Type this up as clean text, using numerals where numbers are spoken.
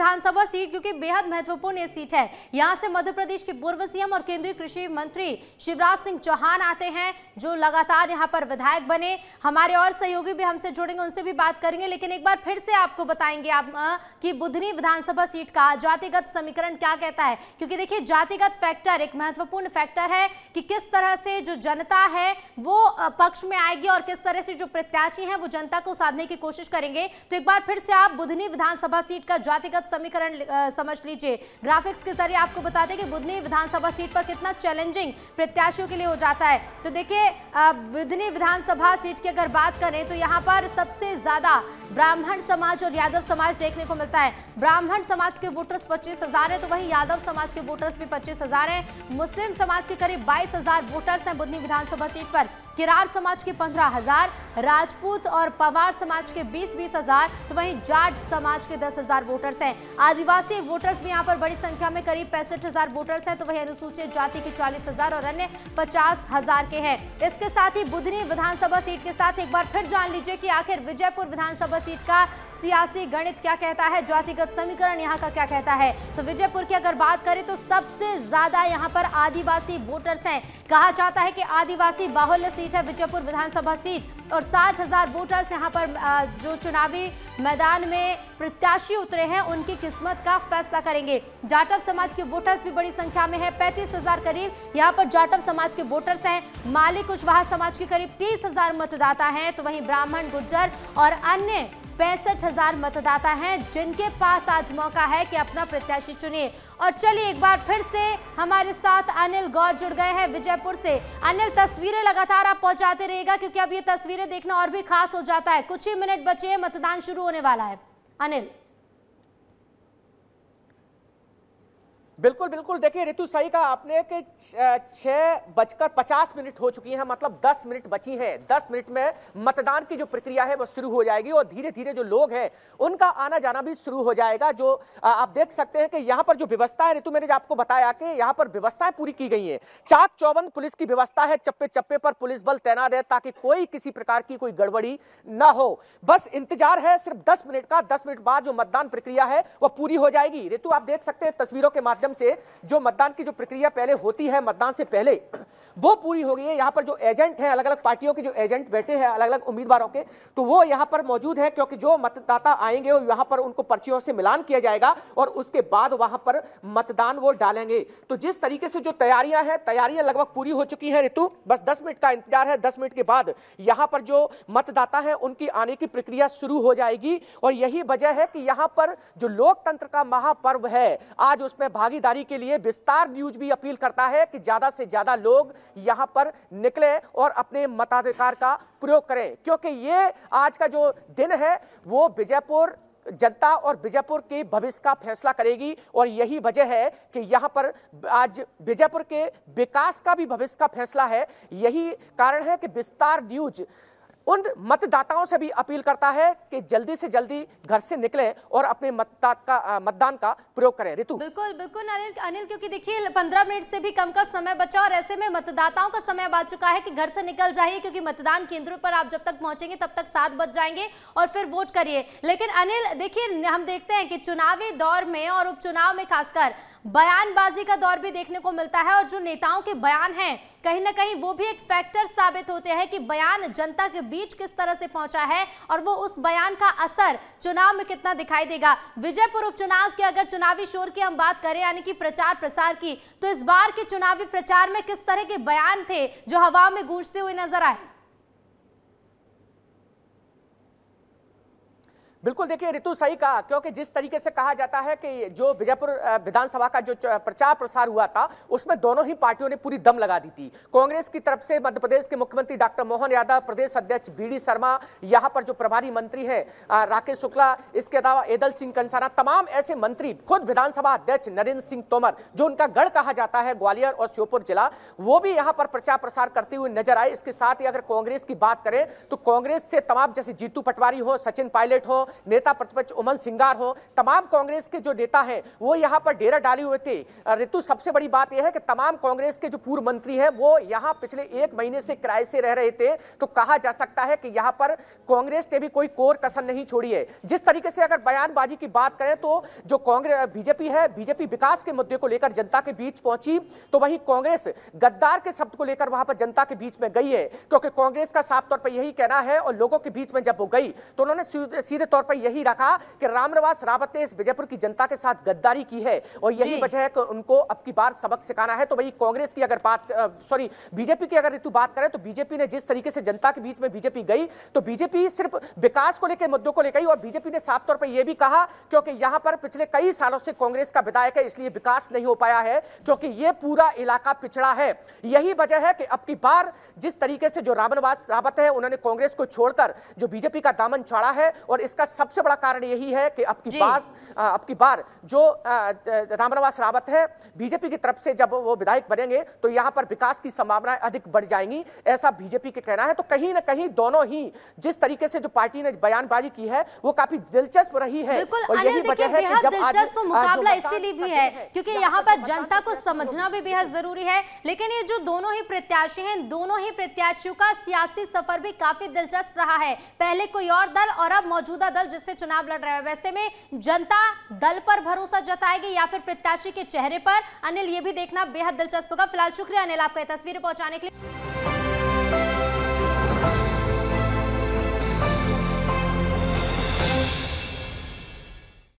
विधानसभा seat क्योंकि बेहद महत्वपूर्ण ये सीट है। यहां से मध्य प्रदेश के पूर्व सीएम और केंद्रीय कृषि मंत्री शिवराज सिंह चौहान आते हैं, जो लगातार यहां पर विधायक बने। हमारे और सहयोगी भी हमसे जुड़ेंगे, उनसे भी बात करेंगे, लेकिन एक बार फिर से आपको बताएंगे आप कि बुधनी विधानसभा सीट का जातिगत समीकरण क्या कहता है, क्योंकि देखिए जातिगत फैक्टर एक महत्वपूर्ण फैक्टर है कि किस तरह से जो जनता है वो पक्ष में आएगी और किस तरह से जो प्रत्याशी हैं वो जनता को साधने की कोशिश करेंगे। तो एक बार फिर से आप बुधनी विधानसभा सीट का जातिगत समीकरण समझ लीजिए। ग्राफिक्स के जरिए आपको बता दें कि बुधनी विधानसभा सीट पर कितना चैलेंजिंग प्रत्याशियों के लिए हो जाता है। तो देखिए बुधनी विधानसभा सीट की अगर बात करें तो यहाँ पर सबसे ज्यादा ब्राह्मण समाज और यादव समाज देखने को मिलता है। ब्राह्मण समाज के वोटर्स 25,000 है, तो वहीं यादव समाज के वोटर्स भी 25,000 है। मुस्लिम समाज के करीब 22,000 वोटर्स हैं बुधनी विधानसभा सीट पर। किरार समाज के 15,000, राजपूत और पवार समाज के 20,000, तो वहीं जाट समाज के 10,000 वोटर्स हैं। आदिवासी वोटर्स भी यहाँ पर बड़ी संख्या में करीब 65,000 वोटर्स हैं, तो वहीं अनुसूचित जाति की 40,000 और अन्य 50,000 के हैं। इसके साथ ही बुधनी विधानसभा सीट के साथ एक बार फिर जान लीजिए कि आखिर विजयपुर विधानसभा सीट का सियासी गणित क्या कहता है, जातिगत समीकरण यहाँ का क्या कहता है। तो विजयपुर की अगर बात करें तो सबसे ज्यादा यहाँ पर आदिवासी वोटर्स हैं। कहा जाता है कि आदिवासी बाहुल्य सीट है विजयपुर विधानसभा सीट और 60,000 वोटर्स यहाँ पर जो चुनावी मैदान में प्रत्याशी उतरे हैं उनकी किस्मत का फैसला करेंगे। जाटव समाज के वोटर्स भी बड़ी संख्या में है, 35,000 करीब यहाँ पर जाटव समाज के वोटर्स हैं। माली कुशवाहा समाज के करीब 30,000 मतदाता हैं, तो वहीं ब्राह्मण, गुर्जर और अन्य 65,000 मतदाता हैं जिनके पास आज मौका है कि अपना प्रत्याशी चुनिए। और चलिए एक बार फिर से हमारे साथ अनिल गौर जुड़ गए हैं विजयपुर से। अनिल, तस्वीरें लगातार आप पहुंचाते रहिएगा क्योंकि अब ये तस्वीरें देखना और भी खास हो जाता है। कुछ ही मिनट बचे हैं, मतदान शुरू होने वाला है। अनिल। बिल्कुल बिल्कुल, देखिए ऋतु सही कहा आपने कि 6:50 हो चुकी हैं, मतलब 10 मिनट बची हैं। 10 मिनट में मतदान की जो प्रक्रिया है वो शुरू हो जाएगी और धीरे धीरे जो लोग हैं उनका आना जाना भी शुरू हो जाएगा। जो आप देख सकते हैं कि यहाँ पर जो व्यवस्था है, ऋतु मैंने आपको बताया कि यहाँ पर व्यवस्थाएं पूरी की गई हैं। चाक चौबंद पुलिस की व्यवस्था है, चप्पे चप्पे पर पुलिस बल तैनात है ताकि कोई किसी प्रकार की कोई गड़बड़ी ना हो। बस इंतजार है सिर्फ 10 मिनट का। 10 मिनट बाद जो मतदान प्रक्रिया है वो पूरी हो जाएगी। ऋतु आप देख सकते हैं तस्वीरों के माध्यम से जो मतदान की जो प्रक्रिया पहले होती है मतदान से पहले वो पूरी हो गई है। यहाँ पर जो एजेंट हैं, अलग अलग पार्टियों के जो एजेंट बैठे हैं अलग अलग उम्मीदवारों के, तो वो यहाँ पर मौजूद है क्योंकि जो मतदाता आएंगे यहाँ पर उनको पर्चियों से मिलान किया जाएगा और उसके बाद वहां पर मतदान वो डालेंगे। तो जिस तरीके से जो तैयारियां हैं, तैयारियां लगभग पूरी हो चुकी हैं ऋतु। बस 10 मिनट का इंतजार है। 10 मिनट के बाद यहाँ पर जो मतदाता है उनकी आने की प्रक्रिया शुरू हो जाएगी और यही वजह है कि यहाँ पर जो लोकतंत्र का महापर्व है आज उसमें भागीदारी के लिए विस्तार न्यूज भी अपील करता है कि ज्यादा से ज्यादा लोग यहां पर निकले और अपने मताधिकार का प्रयोग करें, क्योंकि ये आज का जो दिन है वो विजयपुर जनता और विजयपुर के भविष्य का फैसला करेगी। और यही वजह है कि यहां पर आज विजयपुर के विकास का भी भविष्य का फैसला है। यही कारण है कि विस्तार न्यूज उन मतदाताओं से भी अपील करता है कि जल्दी से जल्दी घर से निकले और अपने मतदान का प्रयोग करें। ऋतु बिल्कुल बिल्कुल अनिल, क्योंकि देखिए 15 मिनट से भी कम का समय बचा और ऐसे में मतदाताओं का समय बच चुका है कि घर से निकल जाइए, क्योंकि मतदान केंद्रों पर आप जब तक पहुंचेंगे तब तक 7 बज जाएंगे और फिर वोट करिए। लेकिन अनिल देखिए, हम देखते हैं कि चुनावी दौर में और उपचुनाव में खासकर बयानबाजी का दौर भी देखने को मिलता है और जो नेताओं के बयान हैं कहीं ना कहीं वो भी एक फैक्टर साबित होते हैं कि बयान जनता के बीच किस तरह से पहुंचा है और वो उस बयान का असर चुनाव में कितना दिखाई देगा। विजयपुर उपचुनाव के अगर चुनावी शोर की हम बात करें यानी कि प्रचार प्रसार की, तो इस बार के चुनावी प्रचार में किस तरह के बयान थे जो हवा में गूंजते हुए नजर आए? बिल्कुल, देखिए ऋतु सही कहा, क्योंकि जिस तरीके से कहा जाता है कि जो विजयपुर विधानसभा का जो प्रचार प्रसार हुआ था उसमें दोनों ही पार्टियों ने पूरी दम लगा दी थी। कांग्रेस की तरफ से मध्य प्रदेश के मुख्यमंत्री डॉक्टर मोहन यादव, प्रदेश अध्यक्ष बीडी शर्मा, यहाँ पर जो प्रभारी मंत्री है राकेश शुक्ला, इसके अलावा एदल सिंह कंसाना, तमाम ऐसे मंत्री, खुद विधानसभा अध्यक्ष नरेंद्र सिंह तोमर जो उनका गढ़ कहा जाता है ग्वालियर और श्योपुर जिला, वो भी यहाँ पर प्रचार प्रसार करते हुए नजर आए। इसके साथ ही अगर कांग्रेस की बात करें तो कांग्रेस से तमाम जैसे जीतू पटवारी हो, सचिन पायलट हो, नेता प्रतिपक्ष उमन सिंगार हो, तमाम कांग्रेस के जो नेता हैं वो यहाँ पर डेरा डाले हुए थे। ऋतु, सबसे बड़ी बात यह है कि तमाम कांग्रेस के जो पूर्व मंत्री हैं वो यहाँ पिछले 1 महीने से किराए से रह रहे थे, तो कहा जा सकता है कि यहाँ पर कांग्रेस ने भी कोई कोर कसर नहीं छोड़ी है। जिस तरीके से अगर बयानबाजी की बात करें तो जो कांग्रेस बीजेपी है, बीजेपी विकास के मुद्दे को लेकर जनता के बीच पहुंची, तो वहीं कांग्रेस गद्दार के शब्द को लेकर वहां पर जनता के बीच में गई है, क्योंकि कांग्रेस का साफ तौर पर यही कहना है और लोगों के बीच में जब वो गई तो उन्होंने सीधे तौर पर यही रखा कि रामनिवास रावत ने इस विजयपुर की जनता के साथ गद्दारी की है और यही वजह है कि उनको अब की बार सबक सिखाना है। तो वही कांग्रेस की अगर बात बीजेपी की अगर ऋतु बात करें तो बीजेपी ने जिस तरीके से जनता के बीच में बीजेपी गई, तो बीजेपी सिर्फ विकास को लेकर मुद्दों को लेकर, और बीजेपी ने साफ तौर पर यह भी कहा क्योंकि यहां पर पिछले कई सालों से कांग्रेस का विधायक है, इसलिए विकास नहीं हो पाया है क्योंकि यह पूरा इलाका पिछड़ा है। यही वजह है कि अब की बार जिस तरीके से जो रामनिवास रावत है उन्होंने कांग्रेस को छोड़कर जो बीजेपी का दामन छाड़ा है, और इसका सबसे बड़ा कारण यही है कि अब की बार जो रामनिवास रावत है बीजेपी की तरफ से जब वो विधायक बनेंगे तो यहां पर विकास की संभावनाएं अधिक बढ़ जाएंगी, ऐसा बीजेपी के कहना है। तो कहीं ना कहीं दोनों ही जिस तरीके से जो पार्टी ने बयानबाजी की है वो काफी दिलचस्प रही है। और यही वजह है कि जब दिलचस्प मुकाबला इसीलिए भी है क्योंकि यहाँ पर जनता को समझना भी बेहद जरूरी है। लेकिन ये जो दोनों ही प्रत्याशी हैं, दोनों ही प्रत्याशियों का सियासी सफर भी काफी दिलचस्प रहा है। पहले कोई और दल और अब मौजूदा दल जिससे चुनाव लड़ रहा है, वैसे में जनता दल पर भरोसा जताएगी या फिर प्रत्याशी के चेहरे पर? अनिल, ये भी देखना बेहद दिलचस्प होगा। फिलहाल शुक्रिया अनिल आपका तस्वीरें पहुंचाने के लिए।